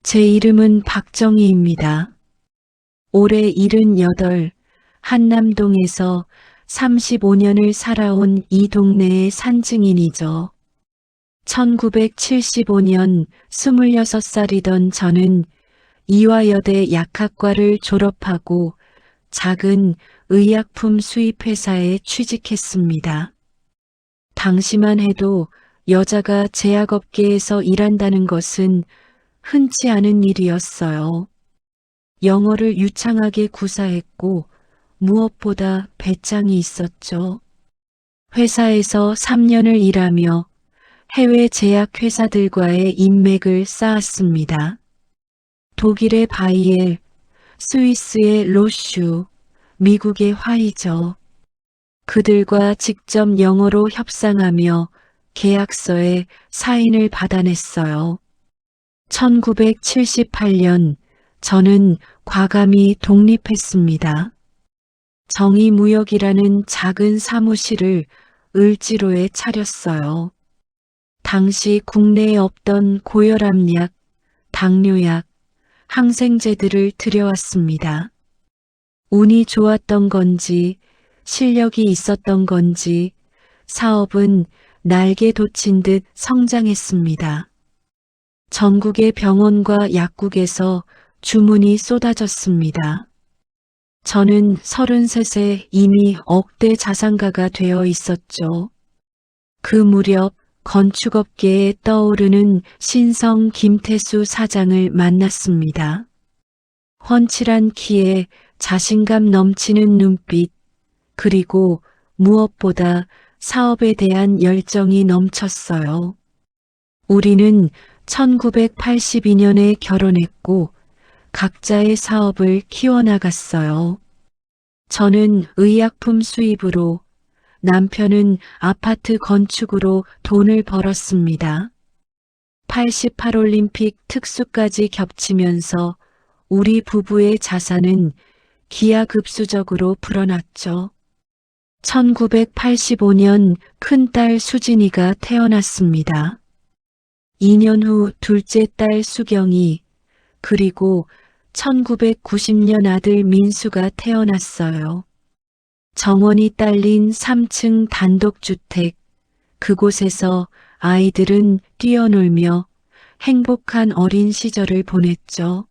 제 이름은 박정희입니다. 올해 78, 한남동에서 35년을 살아온 이 동네의 산증인이죠. 1975년 26살이던 저는 이화여대 약학과를 졸업하고 작은 의약품 수입회사에 취직했습니다. 당시만 해도 여자가 제약업계에서 일한다는 것은 흔치 않은 일이었어요. 영어를 유창하게 구사했고 무엇보다 배짱이 있었죠. 회사에서 3년을 일하며 해외 제약회사들과의 인맥을 쌓았습니다. 독일의 바이엘, 스위스의 로슈, 미국의 화이저. 그들과 직접 영어로 협상하며 계약서에 사인을 받아냈어요. 1978년 저는 과감히 독립했습니다. 정의무역이라는 작은 사무실을 을지로에 차렸어요. 당시 국내에 없던 고혈압약, 당뇨약, 항생제들을 들여왔습니다. 운이 좋았던 건지 실력이 있었던 건지 사업은 날개 돋친 듯 성장했습니다. 전국의 병원과 약국에서 주문이 쏟아졌습니다. 저는 33세 이미 억대 자산가가 되어 있었죠. 그 무렵 건축업계에 떠오르는 신성 김태수 사장을 만났습니다. 훤칠한 키에 자신감 넘치는 눈빛, 그리고 무엇보다 사업에 대한 열정이 넘쳤어요. 우리는 1982년에 결혼했고 각자의 사업을 키워나갔어요. 저는 의약품 수입으로, 남편은 아파트 건축으로 돈을 벌었습니다. 88올림픽 특수까지 겹치면서 우리 부부의 자산은 기하급수적으로 불어났죠. 1985년 큰딸 수진이가 태어났습니다. 2년 후 둘째 딸 수경이, 그리고 1990년 아들 민수가 태어났어요. 정원이 딸린 3층 단독주택, 그곳에서 아이들은 뛰어놀며 행복한 어린 시절을 보냈죠.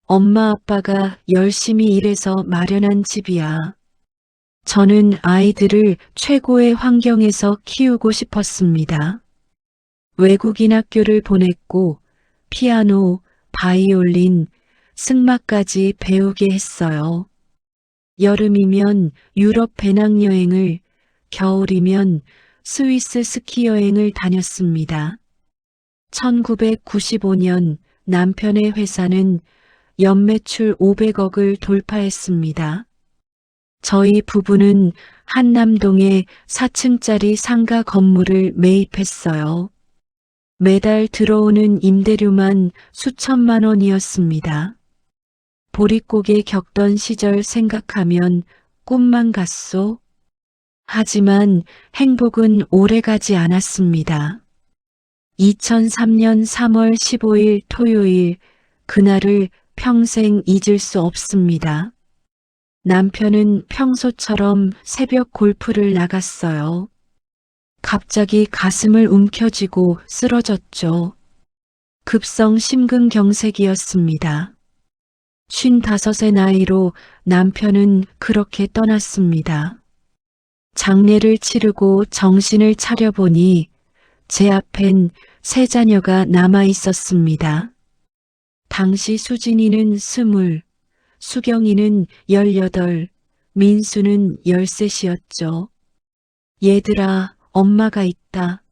엄마 아빠가 열심히 일해서 마련한 집이야. 저는 아이들을 최고의 환경에서 키우고 싶었습니다. 외국인 학교를 보냈고 피아노, 바이올린, 승마까지 배우게 했어요. 여름이면 유럽 배낭여행을, 겨울이면 스위스 스키 여행을 다녔습니다. 1995년 남편의 회사는 연매출 500억을 돌파했습니다. 저희 부부는 한남동에 4층짜리 상가 건물을 매입했어요. 매달 들어오는 임대료만 수천만 원이었습니다. 보릿고개 겪던 시절 생각하면 꿈만 같소. 하지만 행복은 오래가지 않았습니다. 2003년 3월 15일 토요일, 그날을 평생 잊을 수 없습니다. 남편은 평소처럼 새벽 골프를 나갔어요. 갑자기 가슴을 움켜쥐고 쓰러졌죠. 급성 심근경색이었습니다. 55의 나이로 남편은 그렇게 떠났습니다. 장례를 치르고 정신을 차려보니 제 앞엔 세 자녀가 남아 있었습니다. 당시 수진이는 20, 수경이는 18, 민수는 13이었죠. 얘들아, 엄마가 있다.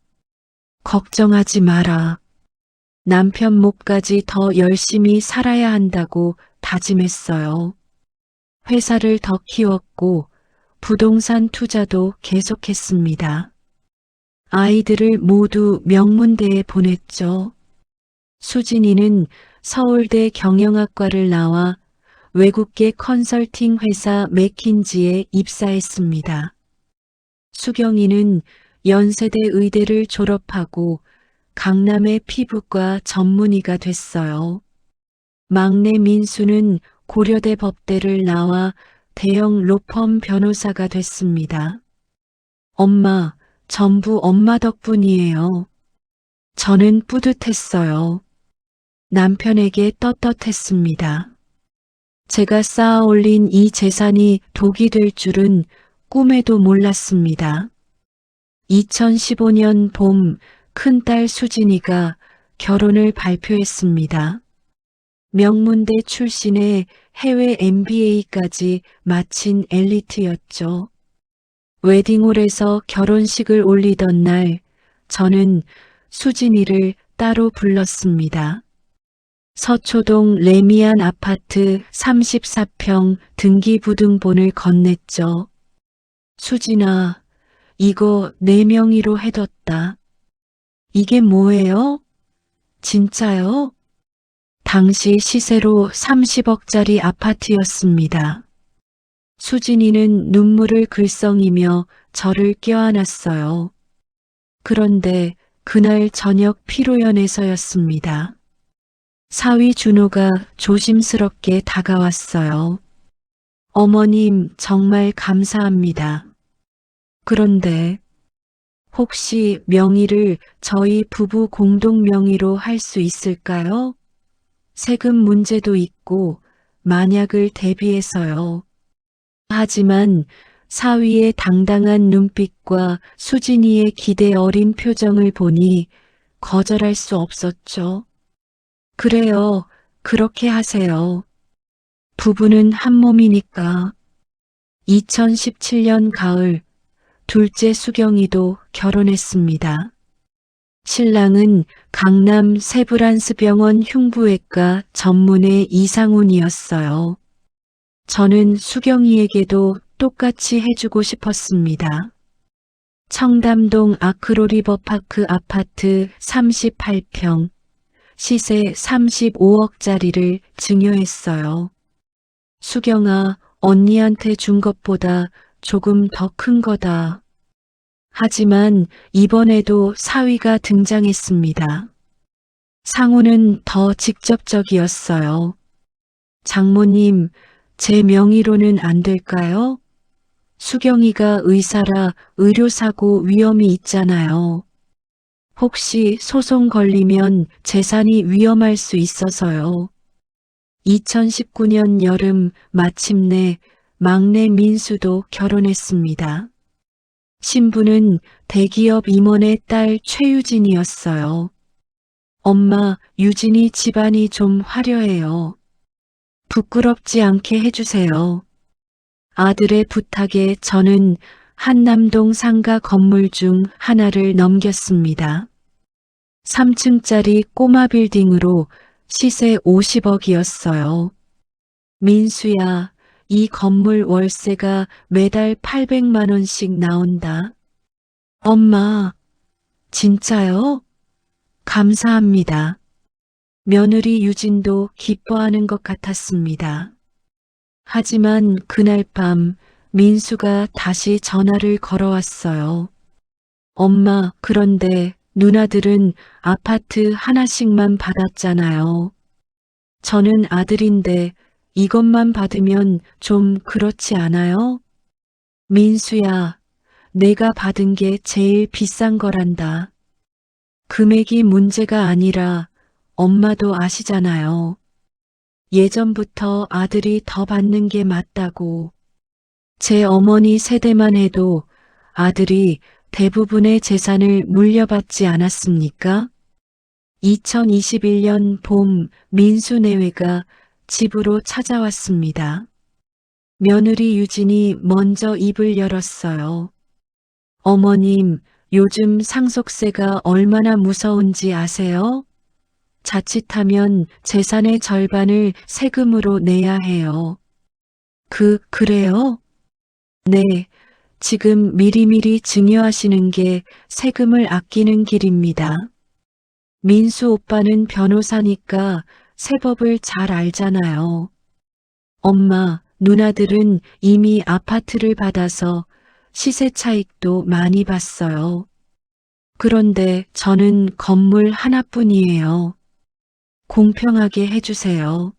걱정하지 마라. 남편 몫까지 더 열심히 살아야 한다고 다짐했어요. 회사를 더 키웠고 부동산 투자도 계속했습니다. 아이들을 모두 명문대에 보냈죠. 수진이는 서울대 경영학과를 나와 외국계 컨설팅 회사 맥킨지에 입사했습니다. 수경이는 연세대 의대를 졸업하고 강남의 피부과 전문의가 됐어요. 막내 민수는 고려대 법대를 나와 대형 로펌 변호사가 됐습니다. 엄마, 전부 엄마 덕분이에요. 저는 뿌듯했어요. 남편에게 떳떳했습니다. 제가 쌓아 올린 이 재산이 독이 될 줄은 꿈에도 몰랐습니다. 2015년 봄 큰딸 수진이가 결혼을 발표했습니다. 명문대 출신의 해외 MBA까지 마친 엘리트였죠. 웨딩홀에서 결혼식을 올리던 날 저는 수진이를 따로 불렀습니다. 서초동 레미안 아파트 34평 등기부등본을 건넸죠. 수진아, 이거 내 명의로 해뒀다. 이게 뭐예요? 진짜요? 당시 시세로 30억짜리 아파트였습니다. 수진이는 눈물을 글썽이며 저를 껴안았어요. 그런데 그날 저녁 피로연에서였습니다. 사위 준호가 조심스럽게 다가왔어요. 어머님, 정말 감사합니다. 그런데 혹시 명의를 저희 부부 공동 명의로 할 수 있을까요? 세금 문제도 있고 만약을 대비해서요. 하지만 사위의 당당한 눈빛과 수진이의 기대 어린 표정을 보니 거절할 수 없었죠. 그래요. 그렇게 하세요. 부부는 한 몸이니까. 2017년 가을 둘째 수경이도 결혼했습니다. 신랑은 강남 세브란스병원 흉부외과 전문의 이상훈이었어요. 저는 수경이에게도 똑같이 해주고 싶었습니다. 청담동 아크로리버파크 아파트 38평, 시세 35억짜리를 증여했어요. 수경아, 언니한테 준 것보다 조금 더 큰 거다. 하지만 이번에도 사위가 등장했습니다. 상호는 더 직접적이었어요. 장모님, 제 명의로는 안 될까요? 수경이가 의사라 의료사고 위험이 있잖아요. 혹시 소송 걸리면 재산이 위험할 수 있어서요. 2019년 여름 마침내 막내 민수도 결혼했습니다. 신부는 대기업 임원의 딸 최유진이었어요. 엄마, 유진이 집안이 좀 화려해요. 부끄럽지 않게 해주세요. 아들의 부탁에 저는 한남동 상가 건물 중 하나를 넘겼습니다. 3층짜리 꼬마 빌딩으로 시세 50억이었어요. 민수야, 이 건물 월세가 매달 800만 원씩 나온다. 엄마, 진짜요? 감사합니다. 며느리 유진도 기뻐하는 것 같았습니다. 하지만 그날 밤 민수가 다시 전화를 걸어왔어요. 엄마, 그런데 누나들은 아파트 하나씩만 받았잖아요. 저는 아들인데 이것만 받으면 좀 그렇지 않아요? 민수야, 내가 받은 게 제일 비싼 거란다. 금액이 문제가 아니라 엄마도 아시잖아요. 예전부터 아들이 더 받는 게 맞다고. 제 어머니 세대만 해도 아들이 대부분의 재산을 물려받지 않았습니까? 2021년 봄 민수 내외가 집으로 찾아왔습니다. 며느리 유진이 먼저 입을 열었어요. 어머님, 요즘 상속세가 얼마나 무서운지 아세요? 자칫하면 재산의 절반을 세금으로 내야 해요. 그래요? 네, 지금 미리미리 증여하시는 게 세금을 아끼는 길입니다. 민수 오빠는 변호사니까 세법을 잘 알잖아요. 엄마, 누나들은 이미 아파트를 받아서 시세 차익도 많이 봤어요. 그런데 저는 건물 하나뿐이에요. 공평하게 해주세요.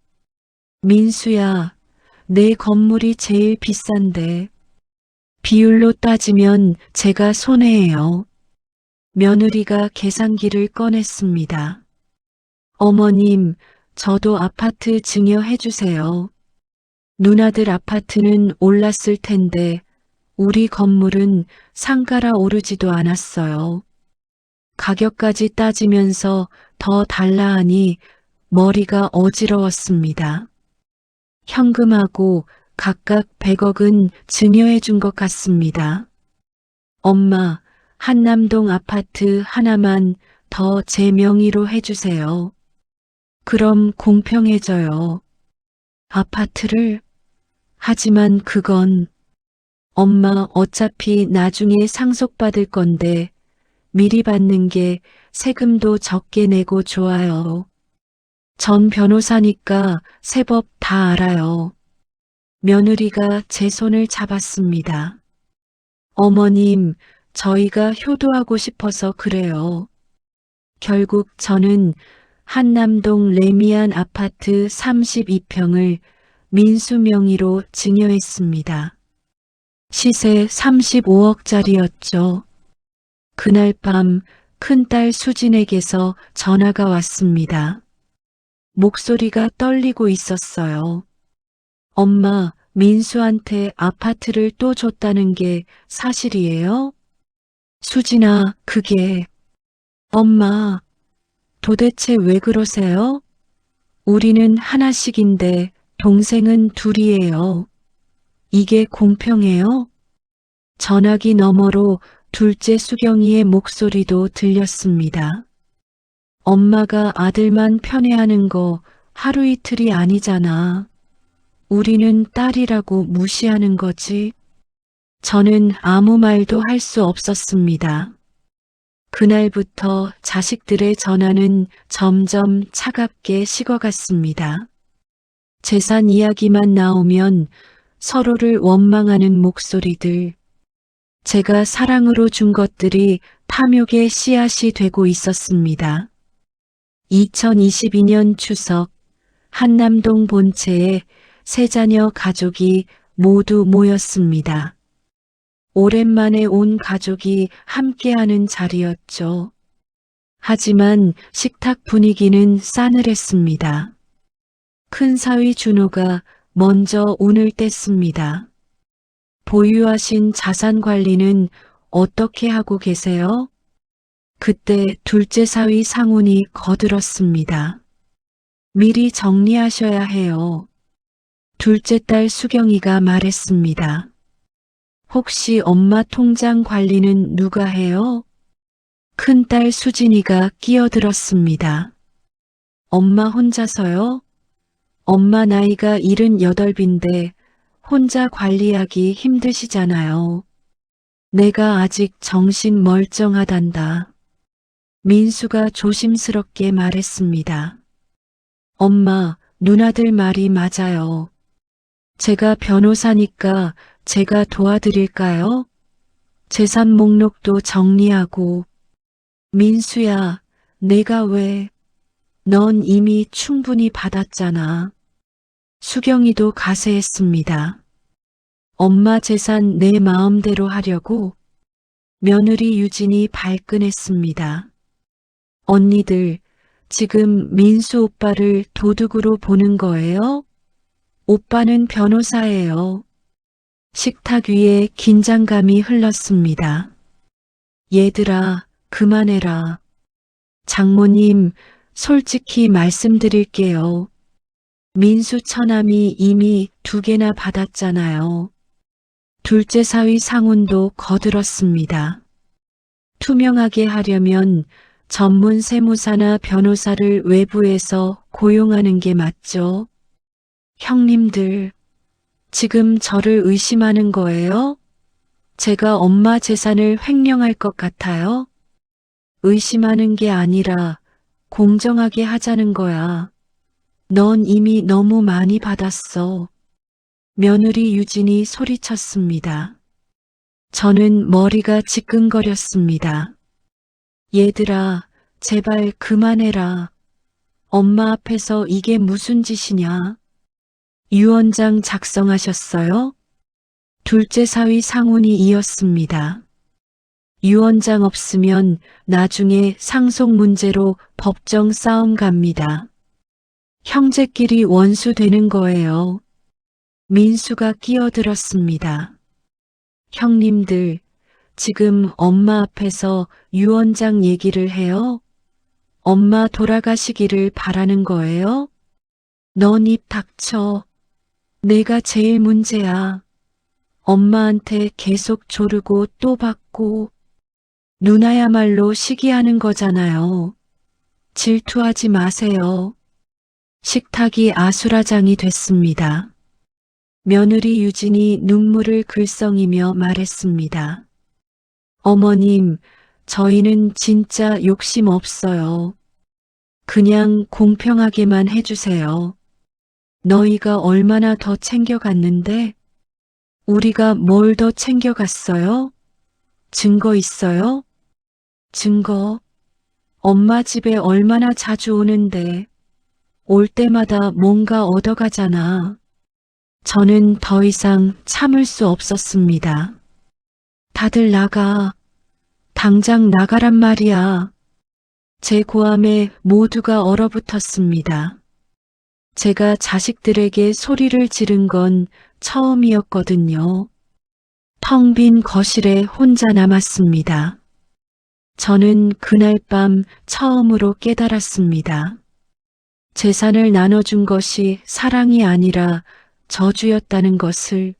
민수야, 내 건물이 제일 비싼데. 비율로 따지면 제가 손해예요. 며느리가 계산기를 꺼냈습니다. 어머님, 저도 아파트 증여해 주세요. 누나들 아파트는 올랐을 텐데 우리 건물은 상가라 오르지도 않았어요. 가격까지 따지면서 더 달라 하니 머리가 어지러웠습니다. 현금하고 각각 100억은 증여해 준 것 같습니다. 엄마, 한남동 아파트 하나만 더 제 명의로 해주세요. 그럼 공평해져요. 아파트를? 하지만 그건 엄마 어차피 나중에 상속받을 건데 미리 받는 게 세금도 적게 내고 좋아요. 전 변호사니까 세법 다 알아요. 며느리가 제 손을 잡았습니다. 어머님, 저희가 효도하고 싶어서 그래요. 결국 저는 한남동 레미안 아파트 32평을 민수 명의로 증여했습니다. 시세 35억짜리였죠. 그날 밤 큰딸 수진에게서 전화가 왔습니다. 목소리가 떨리고 있었어요. 엄마, 민수한테 아파트를 또 줬다는 게 사실이에요? 수진아, 그게... 엄마, 도대체 왜 그러세요? 우리는 하나씩인데 동생은 둘이에요. 이게 공평해요? 전화기 너머로 둘째 수경이의 목소리도 들렸습니다. 엄마가 아들만 편애하는 거 하루 이틀이 아니잖아. 우리는 딸이라고 무시하는 거지. 저는 아무 말도 할 수 없었습니다. 그날부터 자식들의 전화는 점점 차갑게 식어갔습니다. 재산 이야기만 나오면 서로를 원망하는 목소리들. 제가 사랑으로 준 것들이 탐욕의 씨앗이 되고 있었습니다. 2022년 추석, 한남동 본체에 세 자녀 가족이 모두 모였습니다. 오랜만에 온 가족이 함께하는 자리였죠. 하지만 식탁 분위기는 싸늘했습니다. 큰사위 준호가 먼저 운을 뗐습니다. 보유하신 자산 관리는 어떻게 하고 계세요? 그때 둘째 사위 상훈이 거들었습니다. 미리 정리하셔야 해요. 둘째 딸 수경이가 말했습니다. 혹시 엄마 통장 관리는 누가 해요? 큰딸 수진이가 끼어들었습니다. 엄마 혼자서요? 엄마 나이가 78인데 혼자 관리하기 힘드시잖아요. 내가 아직 정신 멀쩡하단다. 민수가 조심스럽게 말했습니다. 엄마, 누나들 말이 맞아요. 제가 변호사니까 제가 도와드릴까요? 재산 목록도 정리하고. 민수야, 내가 왜? 넌 이미 충분히 받았잖아. 수경이도 가세했습니다. 엄마 재산 내 마음대로 하려고? 며느리 유진이 발끈했습니다. 언니들, 지금 민수 오빠를 도둑으로 보는 거예요? 오빠는 변호사예요. 식탁 위에 긴장감이 흘렀습니다. 얘들아, 그만해라. 장모님, 솔직히 말씀드릴게요. 민수 처남이 이미 2개나 받았잖아요. 둘째 사위 상훈도 거들었습니다. 투명하게 하려면 전문 세무사나 변호사를 외부에서 고용하는 게 맞죠. 형님들, 지금 저를 의심하는 거예요? 제가 엄마 재산을 횡령할 것 같아요? 의심하는 게 아니라 공정하게 하자는 거야. 넌 이미 너무 많이 받았어. 며느리 유진이 소리쳤습니다. 저는 머리가 지끈거렸습니다. 얘들아, 제발 그만해라. 엄마 앞에서 이게 무슨 짓이냐? 유언장 작성하셨어요? 둘째 사위 상훈이 이었습니다. 유언장 없으면 나중에 상속 문제로 법정 싸움 갑니다. 형제끼리 원수 되는 거예요. 민수가 끼어들었습니다. 형님들, 지금 엄마 앞에서 유언장 얘기를 해요? 엄마 돌아가시기를 바라는 거예요? 넌 입 닥쳐. 내가 제일 문제야. 엄마한테 계속 조르고 또 받고. 누나야말로 시기하는 거잖아요. 질투하지 마세요. 식탁이 아수라장이 됐습니다. 며느리 유진이 눈물을 글썽이며 말했습니다. 어머님, 저희는 진짜 욕심 없어요. 그냥 공평하게만 해주세요. 너희가 얼마나 더 챙겨갔는데? 우리가 뭘 더 챙겨갔어요? 증거 있어요? 증거? 엄마 집에 얼마나 자주 오는데 올 때마다 뭔가 얻어가잖아. 저는 더 이상 참을 수 없었습니다. 다들 나가. 당장 나가란 말이야. 제 고함에 모두가 얼어붙었습니다. 제가 자식들에게 소리를 지른 건 처음이었거든요. 텅 빈 거실에 혼자 남았습니다. 저는 그날 밤 처음으로 깨달았습니다. 재산을 나눠준 것이 사랑이 아니라 저주였다는 것을,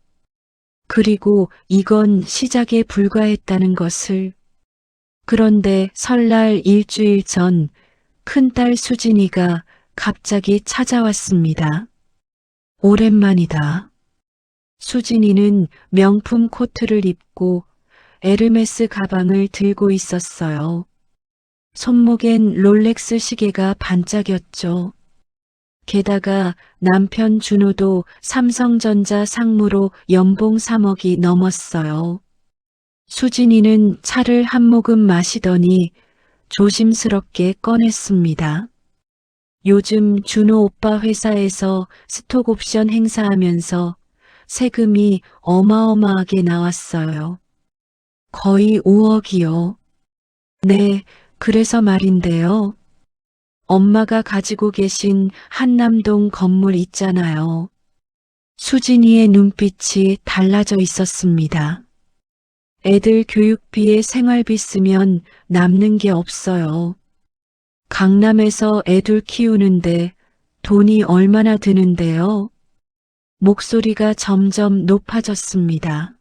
그리고 이건 시작에 불과했다는 것을. 그런데 설날 일주일 전 큰딸 수진이가 갑자기 찾아왔습니다. 오랜만이다. 수진이는 명품 코트를 입고 에르메스 가방을 들고 있었어요. 손목엔 롤렉스 시계가 반짝였죠. 게다가 남편 준호도 삼성전자 상무로 연봉 3억이 넘었어요. 수진이는 차를 한 모금 마시더니 조심스럽게 꺼냈습니다. 요즘 준호 오빠 회사에서 스톡옵션 행사하면서 세금이 어마어마하게 나왔어요. 거의 5억이요. 네, 그래서 말인데요. 엄마가 가지고 계신 한남동 건물 있잖아요. 수진이의 눈빛이 달라져 있었습니다. 애들 교육비에 생활비 쓰면 남는 게 없어요. 강남에서 애들 키우는데 돈이 얼마나 드는데요? 목소리가 점점 높아졌습니다.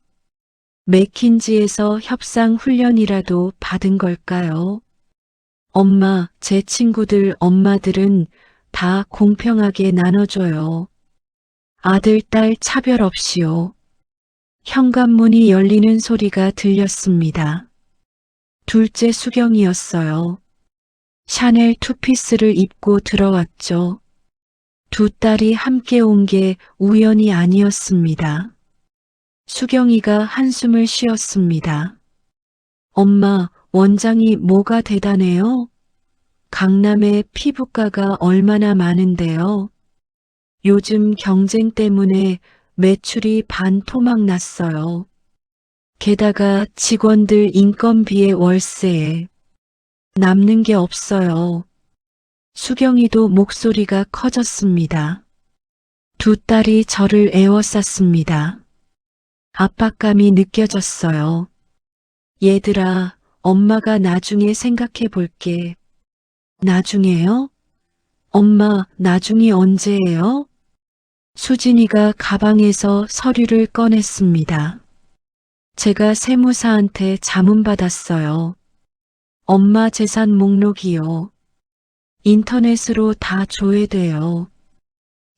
맥킨지에서 협상 훈련이라도 받은 걸까요? 엄마, 제 친구들 엄마들은 다 공평하게 나눠줘요. 아들, 딸 차별 없이요. 현관문이 열리는 소리가 들렸습니다. 둘째 수경이었어요. 샤넬 투피스를 입고 들어왔죠. 두 딸이 함께 온 게 우연이 아니었습니다. 수경이가 한숨을 쉬었습니다. 엄마, 원장이 뭐가 대단해요? 강남에 피부과가 얼마나 많은데요. 요즘 경쟁 때문에 매출이 반토막 났어요. 게다가 직원들 인건비에 월세에 남는 게 없어요. 수경이도 목소리가 커졌습니다. 두 딸이 저를 에워쌌습니다. 압박감이 느껴졌어요. 얘들아, 엄마가 나중에 생각해 볼게. 나중에요? 엄마, 나중이 언제예요? 수진이가 가방에서 서류를 꺼냈습니다. 제가 세무사한테 자문받았어요. 엄마 재산 목록이요. 인터넷으로 다 조회돼요.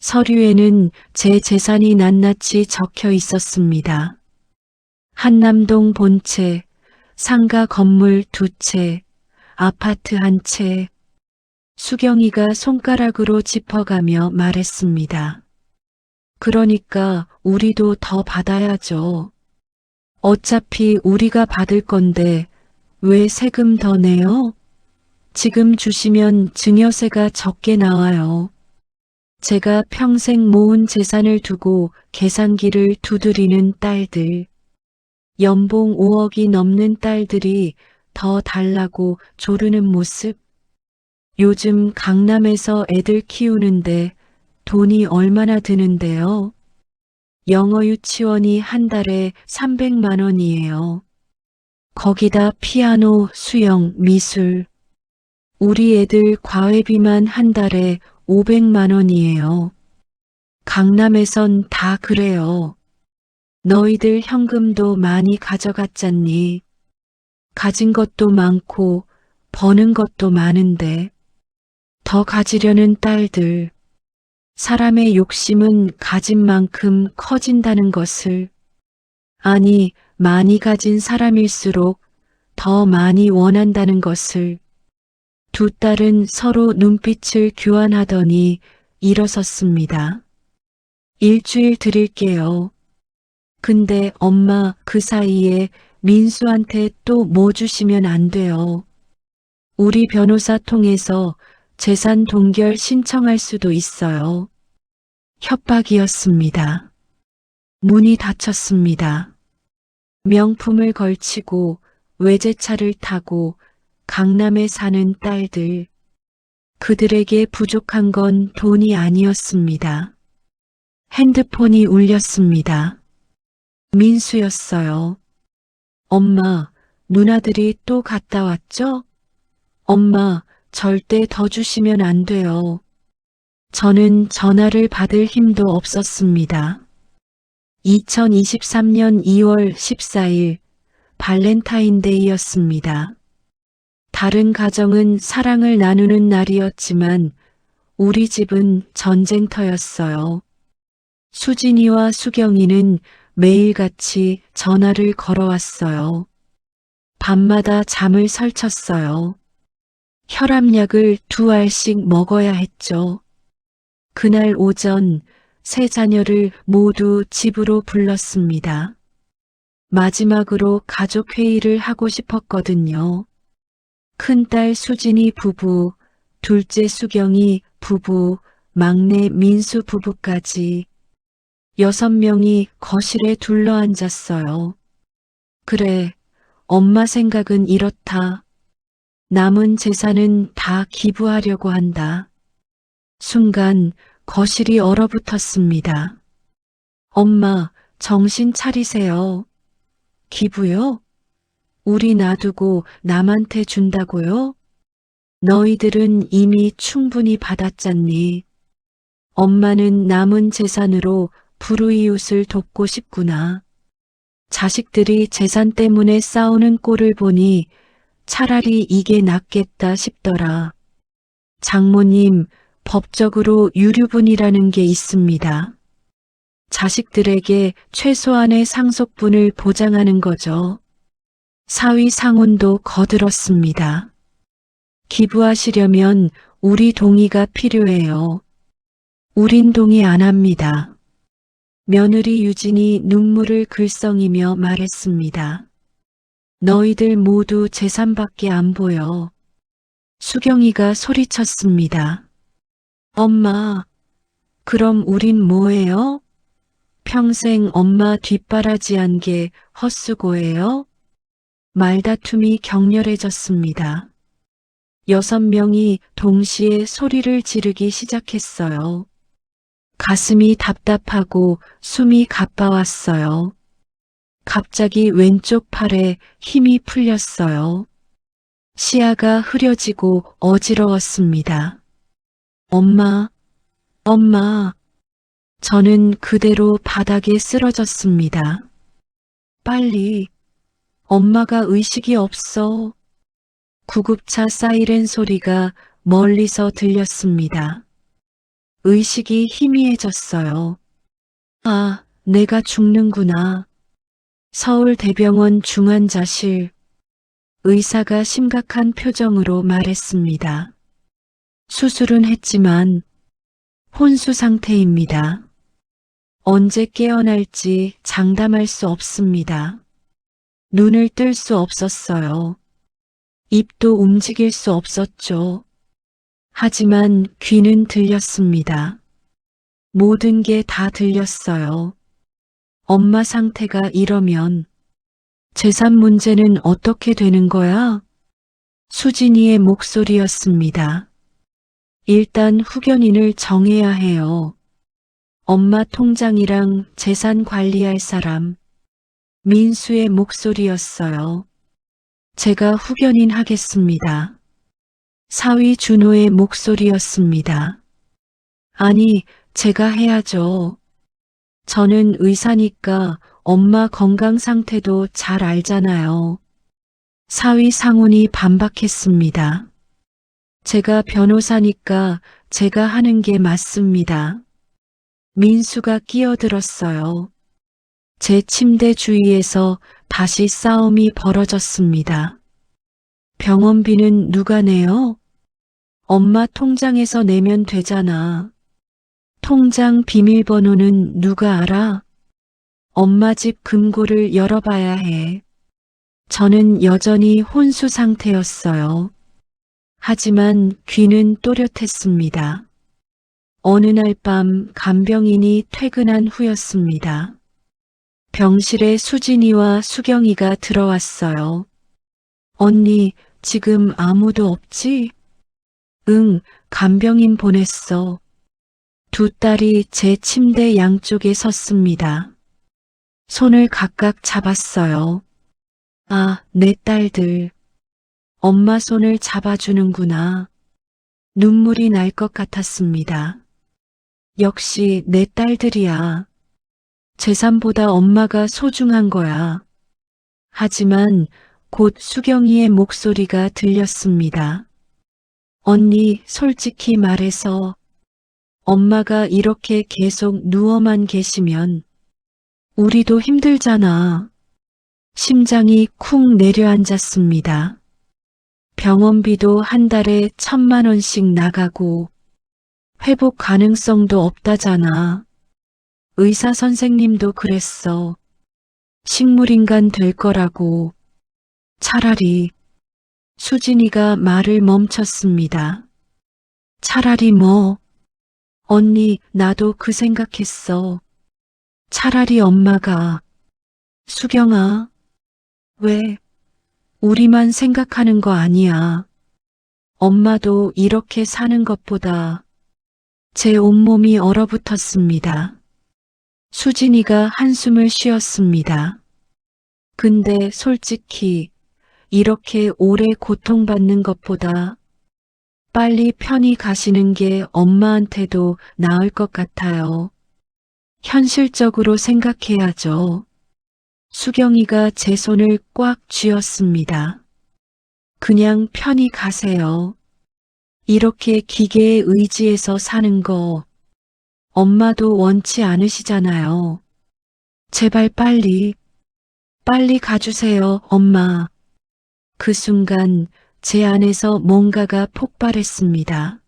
서류에는 제 재산이 낱낱이 적혀 있었습니다. 한남동 본채, 상가 건물 2채, 아파트 1채. 수경이가 손가락으로 짚어가며 말했습니다. 그러니까 우리도 더 받아야죠. 어차피 우리가 받을 건데 왜 세금 더 내요? 지금 주시면 증여세가 적게 나와요. 제가 평생 모은 재산을 두고 계산기를 두드리는 딸들. 연봉 5억이 넘는 딸들이 더 달라고 조르는 모습. 요즘 강남에서 애들 키우는데 돈이 얼마나 드는데요? 영어 유치원이 한 달에 300만 원이에요. 거기다 피아노, 수영, 미술. 우리 애들 과외비만 한 달에 500만 원이에요. 강남에선 다 그래요. 너희들 현금도 많이 가져갔잖니. 가진 것도 많고 버는 것도 많은데 더 가지려는 딸들. 사람의 욕심은 가진 만큼 커진다는 것을, 아니, 많이 가진 사람일수록 더 많이 원한다는 것을. 두 딸은 서로 눈빛을 교환하더니 일어섰습니다. 일주일 드릴게요. 근데 엄마 그 사이에 민수한테 또 뭐 주시면 안 돼요. 우리 변호사 통해서 재산 동결 신청할 수도 있어요. 협박이었습니다. 문이 닫혔습니다. 명품을 걸치고 외제차를 타고 강남에 사는 딸들. 그들에게 부족한 건 돈이 아니었습니다. 핸드폰이 울렸습니다. 민수였어요. 엄마, 누나들이 또 갔다 왔죠? 엄마, 절대 더 주시면 안 돼요. 저는 전화를 받을 힘도 없었습니다. 2023년 2월 14일 발렌타인데이였습니다. 다른 가정은 사랑을 나누는 날이었지만 우리 집은 전쟁터였어요. 수진이와 수경이는 매일같이 전화를 걸어왔어요. 밤마다 잠을 설쳤어요. 혈압약을 2알씩 먹어야 했죠. 그날 오전 세 자녀를 모두 집으로 불렀습니다. 마지막으로 가족 회의를 하고 싶었거든요. 큰딸 수진이 부부, 둘째 수경이 부부, 막내 민수 부부까지 6명이 거실에 둘러앉았어요. 그래, 엄마 생각은 이렇다. 남은 재산은 다 기부하려고 한다. 순간 거실이 얼어붙었습니다. 엄마, 정신 차리세요. 기부요? 우리 놔두고 남한테 준다고요? 너희들은 이미 충분히 받았잖니. 엄마는 남은 재산으로 불우이웃을 돕고 싶구나. 자식들이 재산 때문에 싸우는 꼴을 보니 차라리 이게 낫겠다 싶더라. 장모님, 법적으로 유류분이라는 게 있습니다. 자식들에게 최소한의 상속분을 보장하는 거죠. 사위 상훈도 거들었습니다. 기부하시려면 우리 동의가 필요해요. 우린 동의 안 합니다. 며느리 유진이 눈물을 글썽이며 말했습니다. 너희들 모두 재산밖에 안 보여. 수경이가 소리쳤습니다. 엄마, 그럼 우린 뭐예요? 평생 엄마 뒷바라지한 게 헛수고예요? 말다툼이 격렬해졌습니다. 6명이 동시에 소리를 지르기 시작했어요. 가슴이 답답하고 숨이 가빠왔어요. 갑자기 왼쪽 팔에 힘이 풀렸어요. 시야가 흐려지고 어지러웠습니다. 엄마, 엄마. 저는 그대로 바닥에 쓰러졌습니다. 빨리. 엄마가 의식이 없어. 구급차 사이렌 소리가 멀리서 들렸습니다. 의식이 희미해졌어요. 아, 내가 죽는구나. 서울대병원 중환자실. 의사가 심각한 표정으로 말했습니다. 수술은 했지만 혼수 상태입니다. 언제 깨어날지 장담할 수 없습니다. 눈을 뜰 수 없었어요. 입도 움직일 수 없었죠. 하지만 귀는 들렸습니다. 모든 게 다 들렸어요. 엄마 상태가 이러면 재산 문제는 어떻게 되는 거야? 수진이의 목소리였습니다. 일단 후견인을 정해야 해요. 엄마 통장이랑 재산 관리할 사람. 민수의 목소리였어요. 제가 후견인 하겠습니다. 사위 준호의 목소리였습니다. 아니, 제가 해야죠. 저는 의사니까 엄마 건강 상태도 잘 알잖아요. 사위 상훈이 반박했습니다. 제가 변호사니까 제가 하는 게 맞습니다. 민수가 끼어들었어요. 제 침대 주위에서 다시 싸움이 벌어졌습니다. 병원비는 누가 내요? 엄마 통장에서 내면 되잖아. 통장 비밀번호는 누가 알아? 엄마 집 금고를 열어봐야 해. 저는 여전히 혼수 상태였어요. 하지만 귀는 또렷했습니다. 어느 날 밤 간병인이 퇴근한 후였습니다. 병실에 수진이와 수경이가 들어왔어요. 언니, 지금 아무도 없지? 응, 간병인 보냈어. 두 딸이 제 침대 양쪽에 섰습니다. 손을 각각 잡았어요. 아, 내 딸들. 엄마 손을 잡아주는구나. 눈물이 날 것 같았습니다. 역시 내 딸들이야. 재산보다 엄마가 소중한 거야. 하지만 곧 수경이의 목소리가 들렸습니다. 언니, 솔직히 말해서 엄마가 이렇게 계속 누워만 계시면 우리도 힘들잖아. 심장이 쿵 내려앉았습니다. 병원비도 한 달에 1,000만 원씩 나가고 회복 가능성도 없다잖아. 의사 선생님도 그랬어. 식물인간 될 거라고. 차라리 수진이가 말을 멈췄습니다. 차라리 뭐? 언니, 나도 그 생각했어. 차라리 엄마가. 수경아, 왜? 우리만 생각하는 거 아니야. 엄마도 이렇게 사는 것보다. 제 온몸이 얼어붙었습니다. 수진이가 한숨을 쉬었습니다. 근데 솔직히 이렇게 오래 고통받는 것보다 빨리 편히 가시는 게 엄마한테도 나을 것 같아요. 현실적으로 생각해야죠. 수경이가 제 손을 꽉 쥐었습니다. 그냥 편히 가세요. 이렇게 기계에 의지해서 사는 거 엄마도 원치 않으시잖아요. 제발 빨리 가주세요, 엄마. 그 순간 제 안에서 뭔가가 폭발했습니다.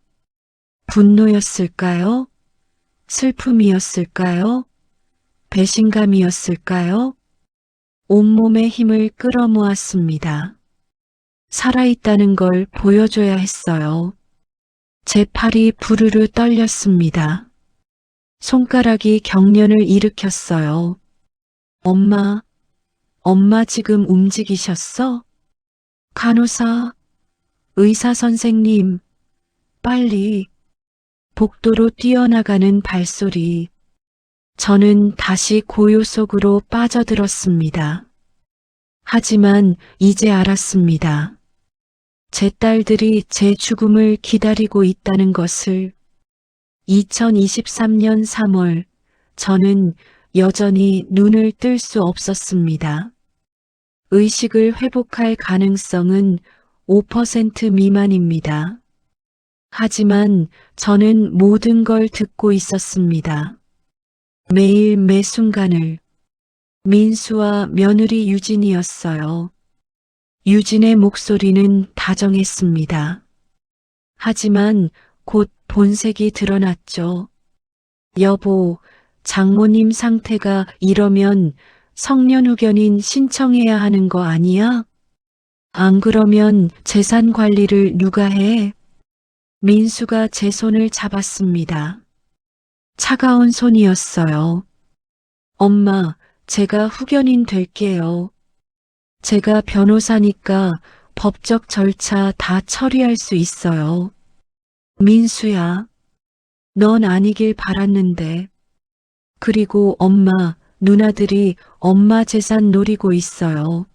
분노였을까요? 슬픔이었을까요? 배신감이었을까요? 온몸의 힘을 끌어모았습니다. 살아있다는 걸 보여줘야 했어요. 제 팔이 부르르 떨렸습니다. 손가락이 경련을 일으켰어요. 엄마 지금 움직이셨어? 간호사, 의사 선생님, 빨리. 복도로 뛰어나가는 발소리. 저는 다시 고요 속으로 빠져들었습니다. 하지만 이제 알았습니다. 제 딸들이 제 죽음을 기다리고 있다는 것을. 2023년 3월, 저는 여전히 눈을 뜰 수 없었습니다. 의식을 회복할 가능성은 5% 미만입니다. 하지만 저는 모든 걸 듣고 있었습니다. 매일 매 순간을. 민수와 며느리 유진이었어요. 유진의 목소리는 다정했습니다. 하지만 곧 본색이 드러났죠. 여보, 장모님 상태가 이러면 성년후견인 신청해야 하는 거 아니야? 안 그러면 재산 관리를 누가 해? 민수가 제 손을 잡았습니다. 차가운 손이었어요. 엄마, 제가 후견인 될게요. 제가 변호사니까 법적 절차 다 처리할 수 있어요. 민수야, 넌 아니길 바랐는데. 그리고 엄마, 누나들이 엄마 재산 노리고 있어요.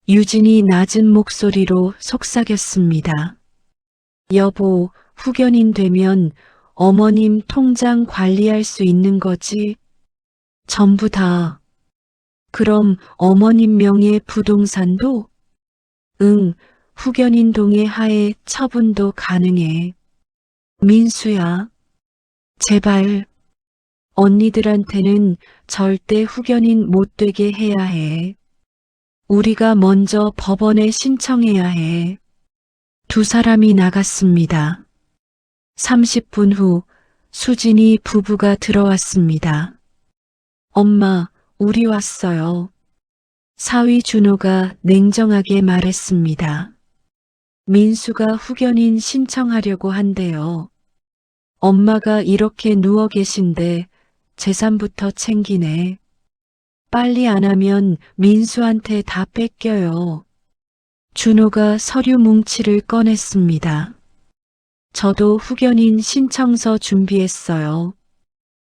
유진이 낮은 목소리로 속삭였습니다. 여보, 후견인 되면 어머님 통장 관리할 수 있는 거지? 전부 다. 그럼 어머님 명의 부동산도? 응, 후견인 동의 하에 처분도 가능해. 민수야, 제발. 언니들한테는 절대 후견인 못 되게 해야 해. 우리가 먼저 법원에 신청해야 해. 두 사람이 나갔습니다. 30분 후 수진이 부부가 들어왔습니다. 엄마, 우리 왔어요. 사위 준호가 냉정하게 말했습니다. 민수가 후견인 신청하려고 한대요. 엄마가 이렇게 누워 계신데 재산부터 챙기네. 빨리 안 하면 민수한테 다 뺏겨요. 준호가 서류 뭉치를 꺼냈습니다. 저도 후견인 신청서 준비했어요.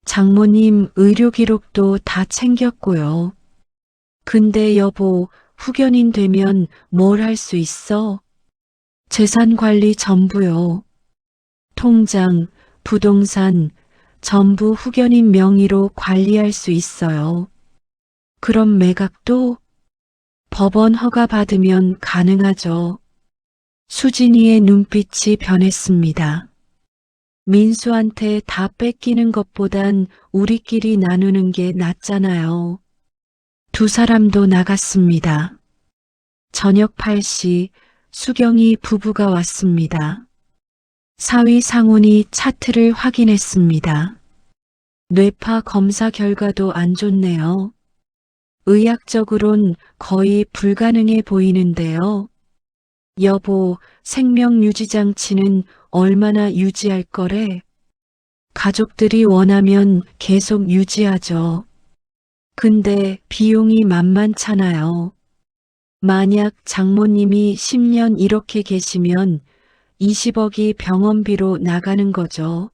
장모님 의료 기록도 다 챙겼고요. 근데 여보, 후견인 되면 뭘 할 수 있어? 재산 관리 전부요. 통장, 부동산, 전부 후견인 명의로 관리할 수 있어요. 그럼 매각도? 법원 허가 받으면 가능하죠. 수진이의 눈빛이 변했습니다. 민수한테 다 뺏기는 것보단 우리끼리 나누는 게 낫잖아요. 두 사람도 나갔습니다. 저녁 8시 수경이 부부가 왔습니다. 사위 상훈이 차트를 확인했습니다. 뇌파 검사 결과도 안 좋네요. 의학적으론 거의 불가능해 보이는데요. 여보, 생명 유지 장치는 얼마나 유지할 거래? 가족들이 원하면 계속 유지하죠. 근데 비용이 만만찮아요. 만약 장모님이 10년 이렇게 계시면 20억이 병원비로 나가는 거죠.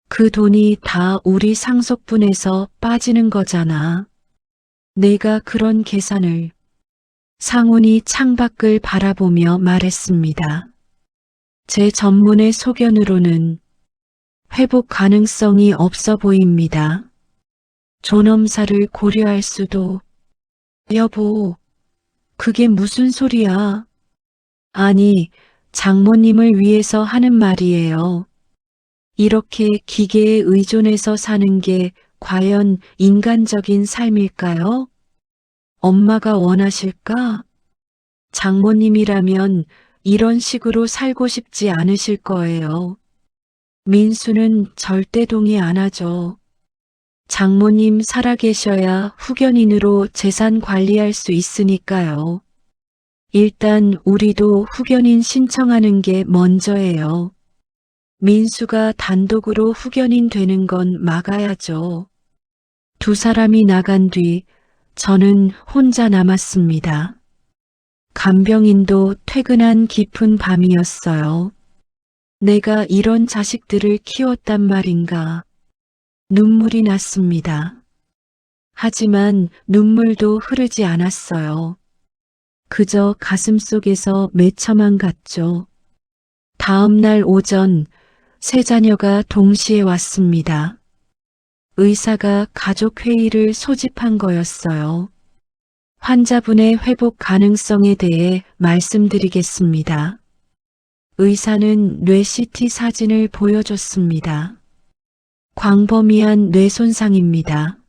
그 돈이 다 우리 상속분에서 빠지는 거잖아. 내가 그런 계산을. 상훈이 창밖을 바라보며 말했습니다. 제 전문의 소견으로는 회복 가능성이 없어 보입니다. 존엄사를 고려할 수도. 여보, 그게 무슨 소리야? 아니, 장모님을 위해서 하는 말이에요. 이렇게 기계에 의존해서 사는 게 과연 인간적인 삶일까요? 엄마가 원하실까? 장모님이라면 이런 식으로 살고 싶지 않으실 거예요. 민수는 절대 동의 안 하죠. 장모님 살아계셔야 후견인으로 재산 관리할 수 있으니까요. 일단 우리도 후견인 신청하는 게 먼저예요. 민수가 단독으로 후견인 되는 건 막아야죠. 두 사람이 나간 뒤 저는 혼자 남았습니다. 간병인도 퇴근한 깊은 밤이었어요. 내가 이런 자식들을 키웠단 말인가. 눈물이 났습니다. 하지만 눈물도 흐르지 않았어요. 그저 가슴속에서 매처만 갔죠. 다음 날 오전 세 자녀가 동시에 왔습니다. 의사가 가족회의를 소집한 거였어요. 환자분의 회복 가능성에 대해 말씀드리겠습니다. 의사는 뇌 CT 사진을 보여줬습니다. 광범위한 뇌 손상입니다.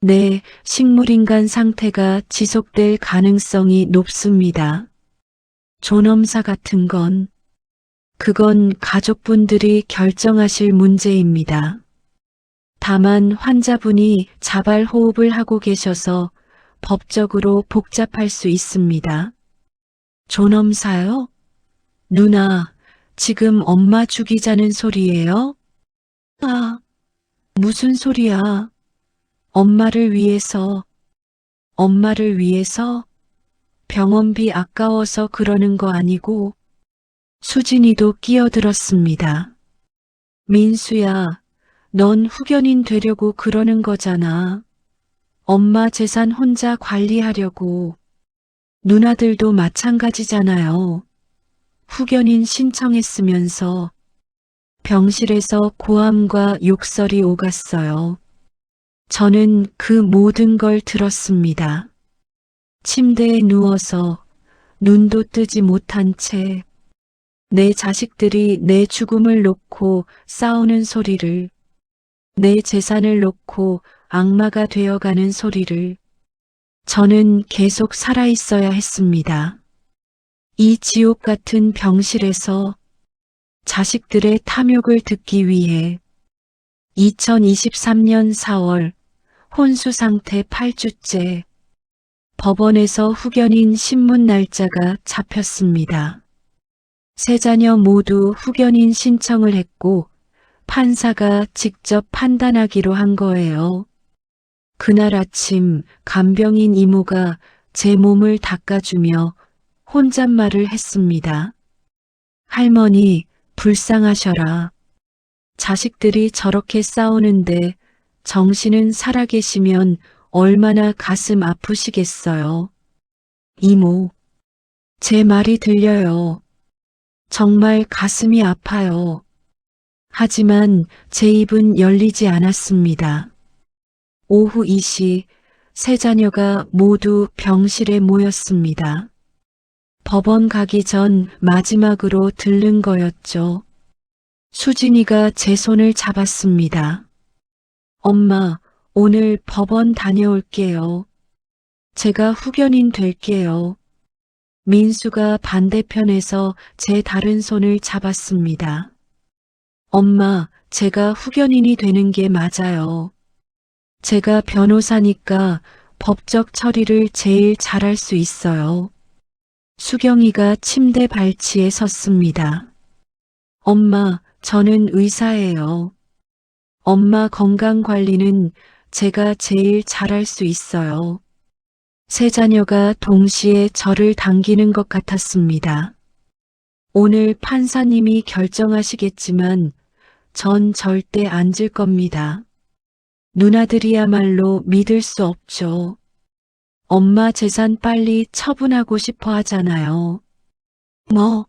네, 식물인간 상태가 지속될 가능성이 높습니다. 존엄사 같은 건, 그건 가족분들이 결정하실 문제입니다. 다만 환자분이 자발 호흡을 하고 계셔서 법적으로 복잡할 수 있습니다. 존엄사요? 누나, 지금 엄마 죽이자는 소리예요? 아, 무슨 소리야? 엄마를 위해서, 엄마를 위해서 병원비 아까워서 그러는 거 아니고. 수진이도 끼어들었습니다. 민수야, 넌 후견인 되려고 그러는 거잖아. 엄마 재산 혼자 관리하려고. 누나들도 마찬가지잖아요. 후견인 신청했으면서. 병실에서 고함과 욕설이 오갔어요. 저는 그 모든 걸 들었습니다. 침대에 누워서 눈도 뜨지 못한 채 내 자식들이 내 죽음을 놓고 싸우는 소리를, 내 재산을 놓고 악마가 되어가는 소리를 저는 계속 살아있어야 했습니다. 이 지옥 같은 병실에서 자식들의 탐욕을 듣기 위해 2023년 4월 혼수 상태 8주째 법원에서 후견인 신문 날짜가 잡혔습니다. 세 자녀 모두 후견인 신청을 했고 판사가 직접 판단하기로 한 거예요. 그날 아침 간병인 이모가 제 몸을 닦아주며 혼잣말을 했습니다. 할머니, 불쌍하셔라. 자식들이 저렇게 싸우는데 정신은 살아계시면 얼마나 가슴 아프시겠어요. 이모, 제 말이 들려요. 정말 가슴이 아파요. 하지만 제 입은 열리지 않았습니다. 오후 2시 세 자녀가 모두 병실에 모였습니다. 법원 가기 전 마지막으로 들른 거였죠. 수진이가 제 손을 잡았습니다. 엄마, 오늘 법원 다녀올게요. 제가 후견인 될게요. 민수가 반대편에서 제 다른 손을 잡았습니다. 엄마, 제가 후견인이 되는 게 맞아요. 제가 변호사니까 법적 처리를 제일 잘할 수 있어요. 수경이가 침대 발치에 섰습니다. 엄마, 저는 의사예요. 엄마 건강 관리는 제가 제일 잘할 수 있어요. 세 자녀가 동시에 저를 당기는 것 같았습니다. 오늘 판사님이 결정하시겠지만 전 절대 안 질 겁니다. 누나들이야말로 믿을 수 없죠. 엄마 재산 빨리 처분하고 싶어 하잖아요. 뭐,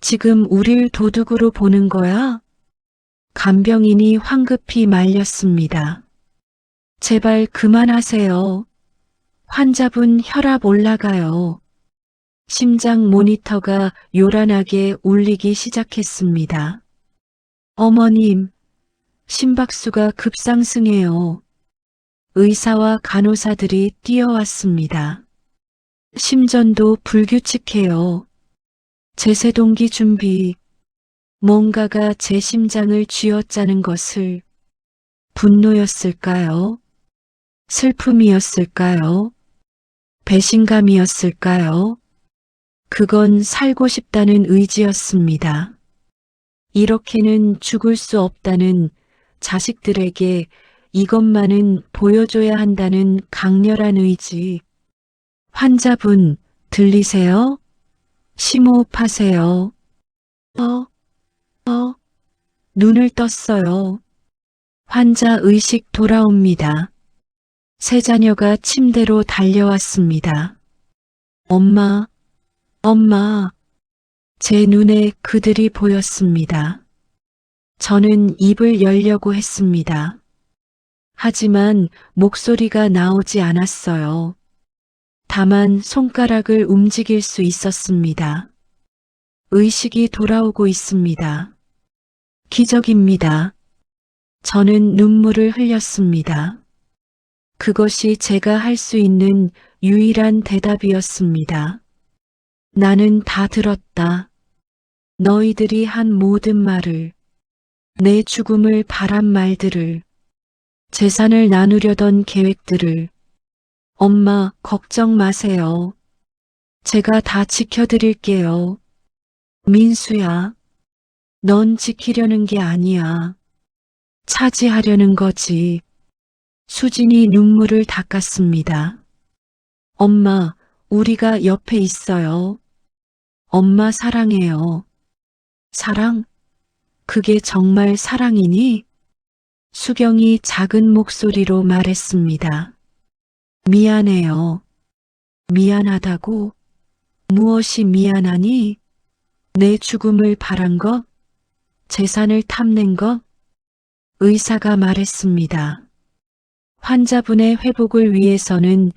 지금 우릴 도둑으로 보는 거야? 간병인이 황급히 말렸습니다. 제발 그만하세요. 환자분 혈압 올라가요. 심장 모니터가 요란하게 울리기 시작했습니다. 어머님, 심박수가 급상승해요. 의사와 간호사들이 뛰어왔습니다. 심전도 불규칙해요. 제세동기 준비. 뭔가가 제 심장을 쥐어짜는 것을. 분노였을까요? 슬픔이었을까요? 배신감이었을까요? 그건 살고 싶다는 의지였습니다. 이렇게는 죽을 수 없다는 자식들에게 이것만은 보여줘야 한다는 강렬한 의지. 환자분, 들리세요? 심호흡하세요. 눈을 떴어요. 환자 의식 돌아옵니다. 세 자녀가 침대로 달려왔습니다. 엄마, 엄마. 제 눈에 그들이 보였습니다. 저는 입을 열려고 했습니다. 하지만 목소리가 나오지 않았어요. 다만 손가락을 움직일 수 있었습니다. 의식이 돌아오고 있습니다. 기적입니다. 저는 눈물을 흘렸습니다. 그것이 제가 할 수 있는 유일한 대답이었습니다. 나는 다 들었다. 너희들이 한 모든 말을, 내 죽음을 바란 말들을, 재산을 나누려던 계획들을. 엄마, 걱정 마세요. 제가 다 지켜드릴게요. 민수야, 넌 지키려는 게 아니야. 차지하려는 거지. 수진이 눈물을 닦았습니다. 엄마, 우리가 옆에 있어요. 엄마 사랑해요. 사랑? 그게 정말 사랑이니? 수경이 작은 목소리로 말했습니다. 미안해요. 미안하다고? 무엇이 미안하니? 내 죽음을 바란 것? 재산을 탐낸 것? 의사가 말했습니다. 환자분의 회복을 위해서는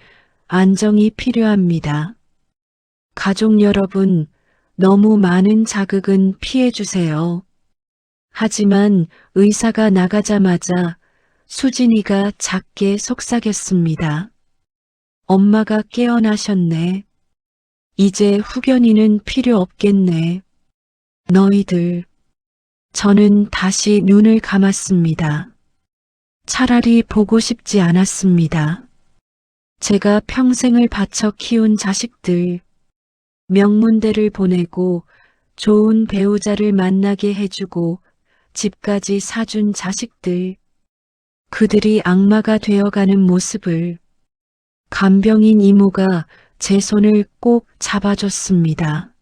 안정이 필요합니다. 가족 여러분, 너무 많은 자극은 피해주세요. 하지만 의사가 나가자마자 수진이가 작게 속삭였습니다. 엄마가 깨어나셨네. 이제 후견인은 필요 없겠네. 너희들. 저는 다시 눈을 감았습니다. 차라리 보고 싶지 않았습니다. 제가 평생을 바쳐 키운 자식들, 명문대를 보내고 좋은 배우자를 만나게 해주고 집까지 사준 자식들, 그들이 악마가 되어가는 모습을 간병인 이모가 제 손을 꼭 잡아줬습니다.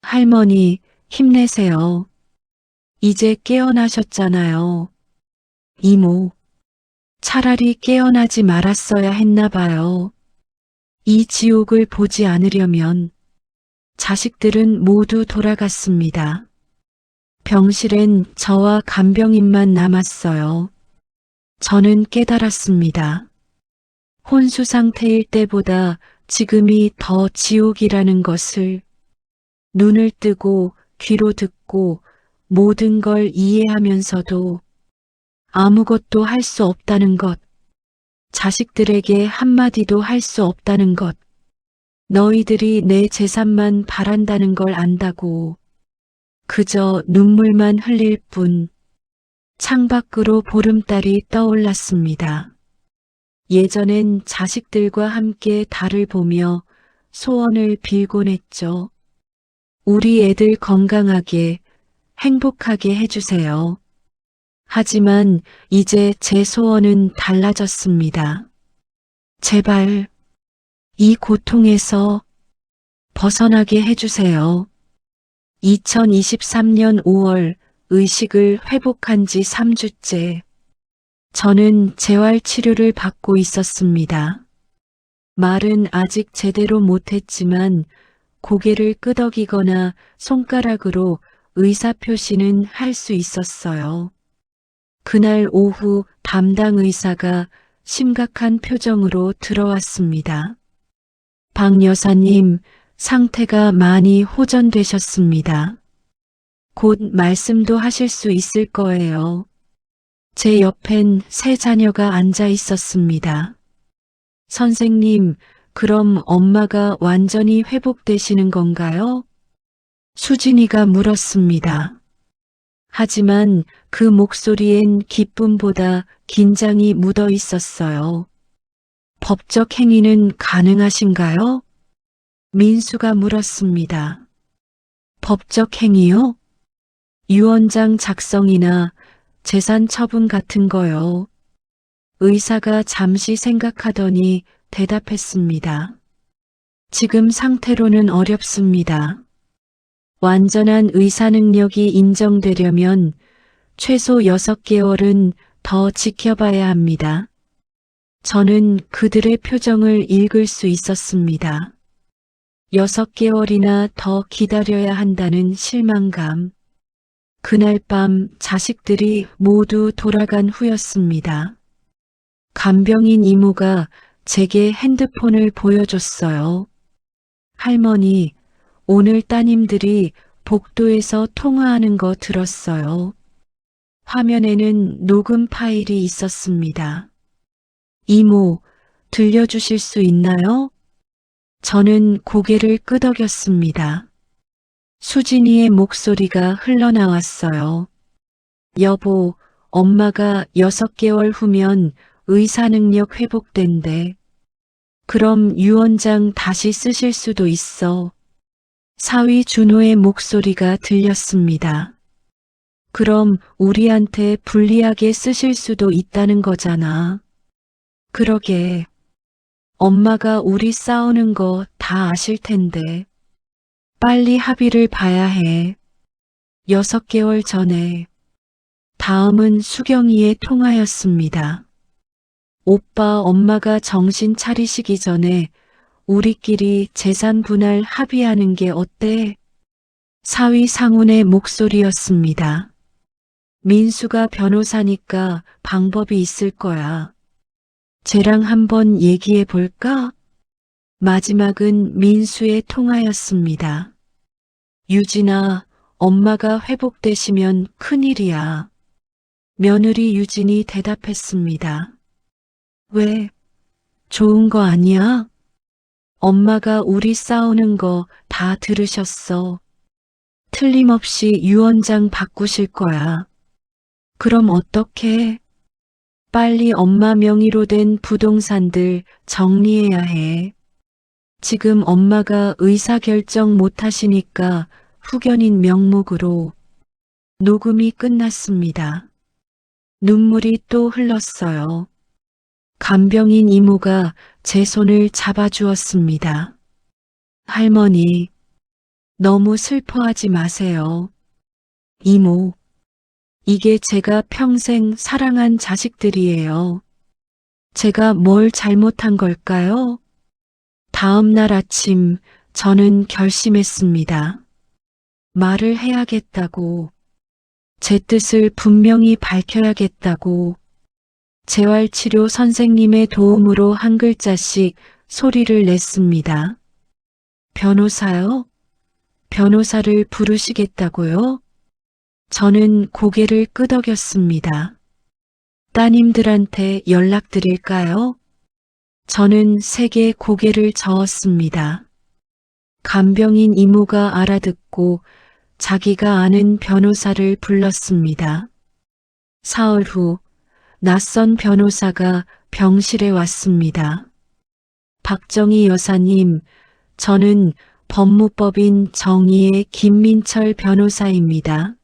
할머니, 힘내세요. 이제 깨어나셨잖아요. 이모, 차라리 깨어나지 말았어야 했나 봐요. 이 지옥을 보지 않으려면 자식들은 모두 돌아갔습니다. 병실엔 저와 간병인만 남았어요. 저는 깨달았습니다. 혼수 상태일 때보다 지금이 더 지옥이라는 것을 눈을 뜨고 귀로 듣고 모든 걸 이해하면서도 아무것도 할 수 없다는 것, 자식들에게 한마디도 할 수 없다는 것, 너희들이 내 재산만 바란다는 걸 안다고 그저 눈물만 흘릴 뿐 창밖으로 보름달이 떠올랐습니다. 예전엔 자식들과 함께 달을 보며 소원을 빌곤 했죠. 우리 애들 건강하게 행복하게 해주세요. 하지만 이제 제 소원은 달라졌습니다. 제발 이 고통에서 벗어나게 해주세요. 2023년 5월 의식을 회복한 지 3주째. 저는 재활치료를 받고 있었습니다. 말은 아직 제대로 못했지만 고개를 끄덕이거나 손가락으로 의사표시는 할 수 있었어요. 그날 오후 담당 의사가 심각한 표정으로 들어왔습니다. 박 여사님, 상태가 많이 호전되셨습니다. 곧 말씀도 하실 수 있을 거예요. 제 옆엔 세 자녀가 앉아 있었습니다. 선생님, 그럼 엄마가 완전히 회복되시는 건가요? 수진이가 물었습니다. 하지만 그 목소리엔 기쁨보다 긴장이 묻어 있었어요. 법적 행위는 가능하신가요? 민수가 물었습니다. 법적 행위요? 유언장 작성이나 재산 처분 같은 거요. 의사가 잠시 생각하더니 대답했습니다. 지금 상태로는 어렵습니다. 완전한 의사 능력이 인정되려면 최소 6개월은 더 지켜봐야 합니다. 저는 그들의 표정을 읽을 수 있었습니다. 6개월이나 더 기다려야 한다는 실망감. 그날 밤 자식들이 모두 돌아간 후였습니다. 간병인 이모가 제게 핸드폰을 보여줬어요. 할머니, 오늘 따님들이 복도에서 통화하는 거 들었어요. 화면에는 녹음 파일이 있었습니다. 이모, 들려주실 수 있나요? 저는 고개를 끄덕였습니다. 수진이의 목소리가 흘러나왔어요. 여보, 엄마가 6개월 후면 의사 능력 회복된대. 그럼 유언장 다시 쓰실 수도 있어. 사위 준호의 목소리가 들렸습니다. 그럼 우리한테 불리하게 쓰실 수도 있다는 거잖아. 그러게. 엄마가 우리 싸우는 거 다 아실 텐데. 빨리 합의를 봐야 해. 6개월 전에. 다음은 수경이의 통화였습니다. 오빠 엄마가 정신 차리시기 전에 우리끼리 재산 분할 합의하는 게 어때? 사위 상훈의 목소리였습니다. 민수가 변호사니까 방법이 있을 거야. 쟤랑 한번 얘기해 볼까? 마지막은 민수의 통화였습니다. 유진아, 엄마가 회복되시면 큰일이야. 며느리 유진이 대답했습니다. 왜? 좋은 거 아니야? 엄마가 우리 싸우는 거 다 들으셨어. 틀림없이 유언장 바꾸실 거야. 그럼 어떡해? 빨리 엄마 명의로 된 부동산들 정리해야 해. 지금 엄마가 의사결정 못 하시니까 후견인 명목으로. 녹음이 끝났습니다. 눈물이 또 흘렀어요. 간병인 이모가 제 손을 잡아주었습니다. 할머니, 너무 슬퍼하지 마세요. 이모, 이게 제가 평생 사랑한 자식들이에요. 제가 뭘 잘못한 걸까요? 다음 날 아침 저는 결심했습니다. 말을 해야겠다고, 제 뜻을 분명히 밝혀야겠다고, 재활치료 선생님의 도움으로 한 글자씩 소리를 냈습니다. 변호사요? 변호사를 부르시겠다고요? 저는 고개를 끄덕였습니다. 따님들한테 연락드릴까요? 저는 세게 고개를 저었습니다. 간병인 이모가 알아듣고 자기가 아는 변호사를 불렀습니다. 사흘 후 낯선 변호사가 병실에 왔습니다. 박정희 여사님, 저는 법무법인 정의의 김민철 변호사입니다.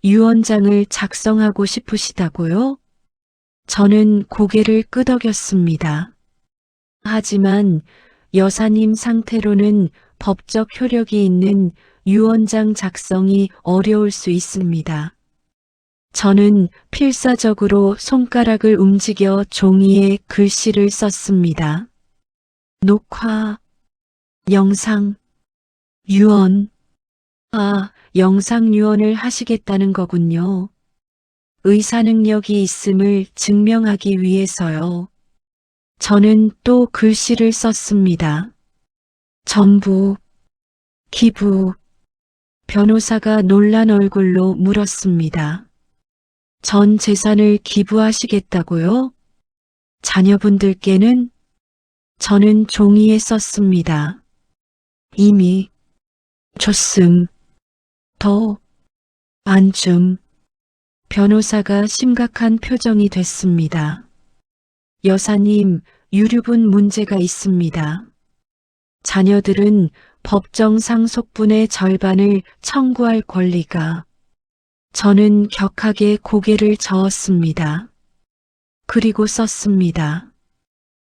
유언장을 작성하고 싶으시다고요? 저는 고개를 끄덕였습니다. 하지만 여사님 상태로는 법적 효력이 있는 유언장 작성이 어려울 수 있습니다. 저는 필사적으로 손가락을 움직여 종이에 글씨를 썼습니다. 녹화, 영상, 유언. 아, 영상 유언을 하시겠다는 거군요. 의사 능력이 있음을 증명하기 위해서요. 저는 또 글씨를 썼습니다. 전부, 기부. 변호사가 놀란 얼굴로 물었습니다. 전 재산을 기부하시겠다고요? 자녀분들께는? 저는 종이에 썼습니다. 이미 줬음. 더 안 줌. 변호사가 심각한 표정이 됐습니다. 여사님, 유류분 문제가 있습니다. 자녀들은 법정 상속분의 절반을 청구할 권리가. 저는 격하게 고개를 저었습니다. 그리고 썼습니다.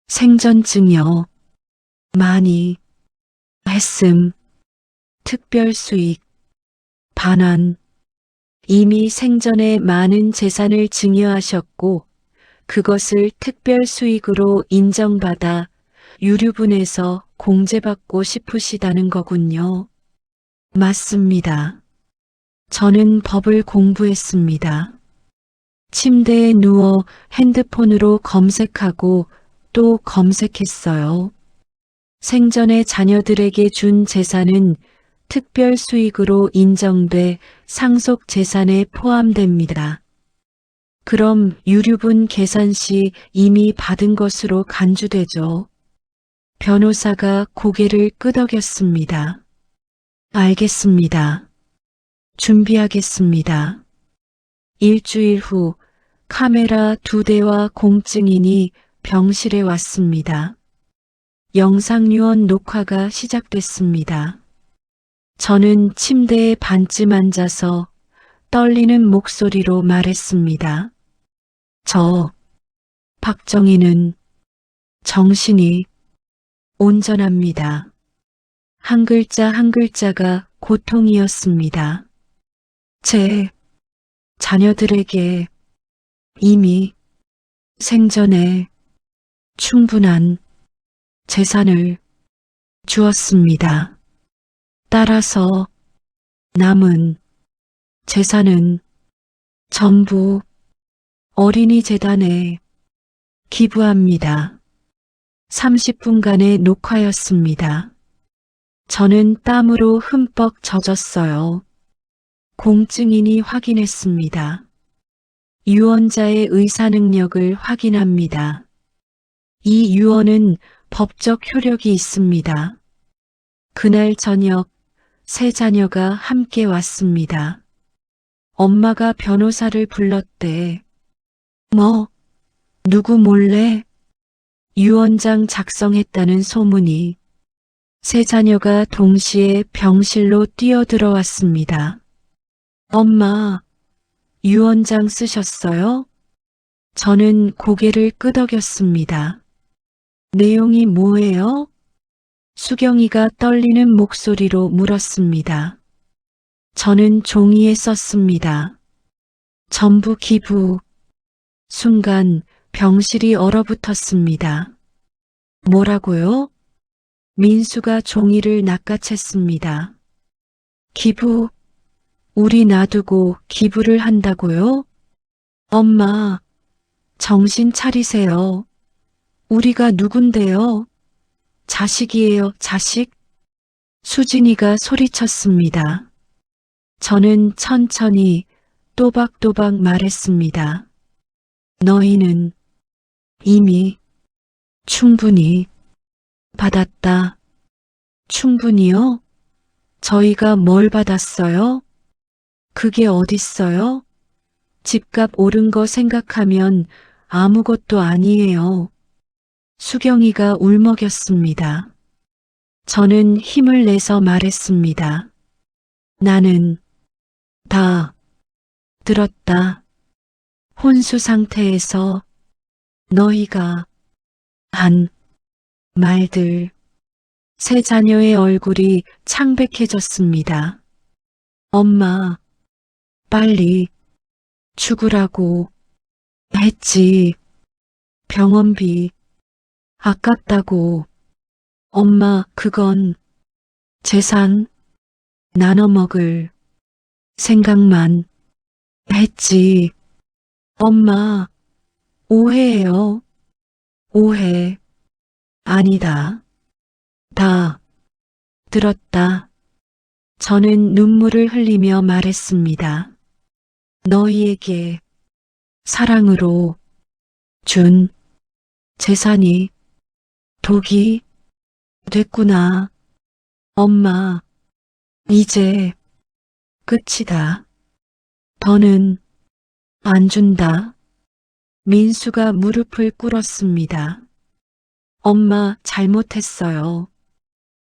생전증여. 많이. 했음. 특별 수익. 반환. 이미 생전에 많은 재산을 증여하셨고 그것을 특별 수익으로 인정받아 유류분에서 공제받고 싶으시다는 거군요. 맞습니다. 저는 법을 공부했습니다. 침대에 누워 핸드폰으로 검색하고 또 검색했어요. 생전에 자녀들에게 준 재산은 특별 수익으로 인정돼 상속 재산에 포함됩니다. 그럼 유류분 계산 시 이미 받은 것으로 간주되죠. 변호사가 고개를 끄덕였습니다. 알겠습니다. 준비하겠습니다. 일주일 후 카메라 2대와 공증인이 병실에 왔습니다. 영상유언 녹화가 시작됐습니다. 저는 침대에 반쯤 앉아서 떨리는 목소리로 말했습니다. 저, 박정희는 정신이 온전합니다. 한 글자 한 글자가 고통이었습니다. 제 자녀들에게 이미 생전에 충분한 재산을 주었습니다. 따라서 남은 재산은 전부 어린이재단에 기부합니다. 30분간의 녹화였습니다. 저는 땀으로 흠뻑 젖었어요. 공증인이 확인했습니다. 유언자의 의사 능력을 확인합니다. 이 유언은 법적 효력이 있습니다. 그날 저녁 세 자녀가 함께 왔습니다. 엄마가 변호사를 불렀대. 누구 몰래 유언장 작성했다는 소문이. 세 자녀가 동시에 병실로 뛰어들어왔습니다. 엄마, 유언장 쓰셨어요? 저는 고개를 끄덕였습니다. 내용이 뭐예요? 수경이가 떨리는 목소리로 물었습니다. 저는 종이에 썼습니다. 전부 기부. 순간 병실이 얼어붙었습니다. 뭐라고요? 민수가 종이를 낚아챘습니다. 기부, 우리 놔두고 기부를 한다고요? 엄마, 정신 차리세요. 우리가 누군데요? 자식이에요, 자식? 수진이가 소리쳤습니다. 저는 천천히 또박또박 말했습니다. 너희는 이미 충분히 받았다. 충분히요? 저희가 뭘 받았어요? 그게 어딨어요? 집값 오른 거 생각하면 아무것도 아니에요. 수경이가 울먹였습니다. 저는 힘을 내서 말했습니다. 나는 다 들었다. 혼수 상태에서 너희가 한 말들. 세 자녀의 얼굴이 창백해졌습니다. 엄마, 빨리 죽으라고 했지. 병원비 아깝다고. 엄마, 그건 재산 나눠 먹을 생각만 했지. 엄마, 오해예요. 오해. 아니다. 다 들었다. 저는 눈물을 흘리며 말했습니다. 너희에게 사랑으로 준 재산이 독이 됐구나. 엄마, 이제 끝이다. 더는 안 준다. 민수가 무릎을 꿇었습니다. 엄마, 잘못했어요.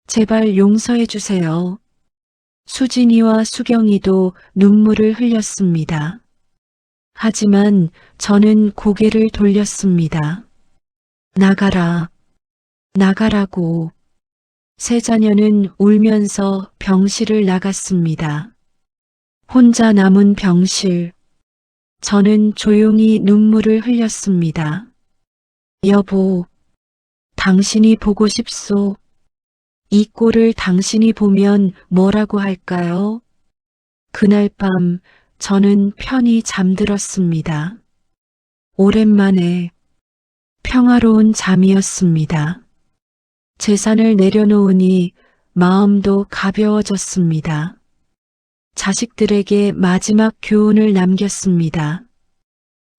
제발 용서해 주세요. 수진이와 수경이도 눈물을 흘렸습니다. 하지만 저는 고개를 돌렸습니다. 나가라. 나가라고. 세 자녀는 울면서 병실을 나갔습니다. 혼자 남은 병실. 저는 조용히 눈물을 흘렸습니다. 여보, 당신이 보고 싶소. 이 꼴을 당신이 보면 뭐라고 할까요? 그날 밤 저는 편히 잠들었습니다. 오랜만에 평화로운 잠이었습니다. 재산을 내려놓으니 마음도 가벼워졌습니다. 자식들에게 마지막 교훈을 남겼습니다.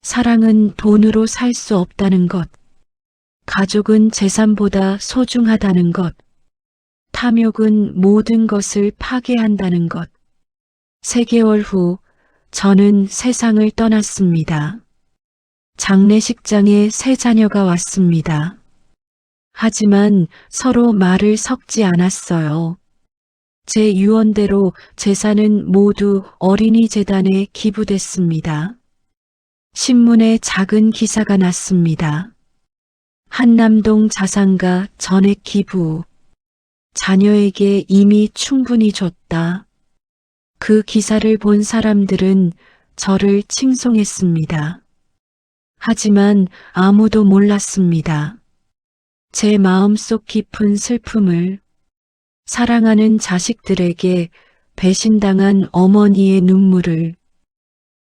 사랑은 돈으로 살 수 없다는 것. 가족은 재산보다 소중하다는 것. 탐욕은 모든 것을 파괴한다는 것. 3개월 후 저는 세상을 떠났습니다. 장례식장에 세 자녀가 왔습니다. 하지만 서로 말을 섞지 않았어요. 제 유언대로 재산은 모두 어린이 재단에 기부됐습니다. 신문에 작은 기사가 났습니다. 한남동 자산가 전액 기부. 자녀에게 이미 충분히 줬다. 그 기사를 본 사람들은 저를 칭송했습니다. 하지만 아무도 몰랐습니다. 제 마음속 깊은 슬픔을, 사랑하는 자식들에게 배신당한 어머니의 눈물을,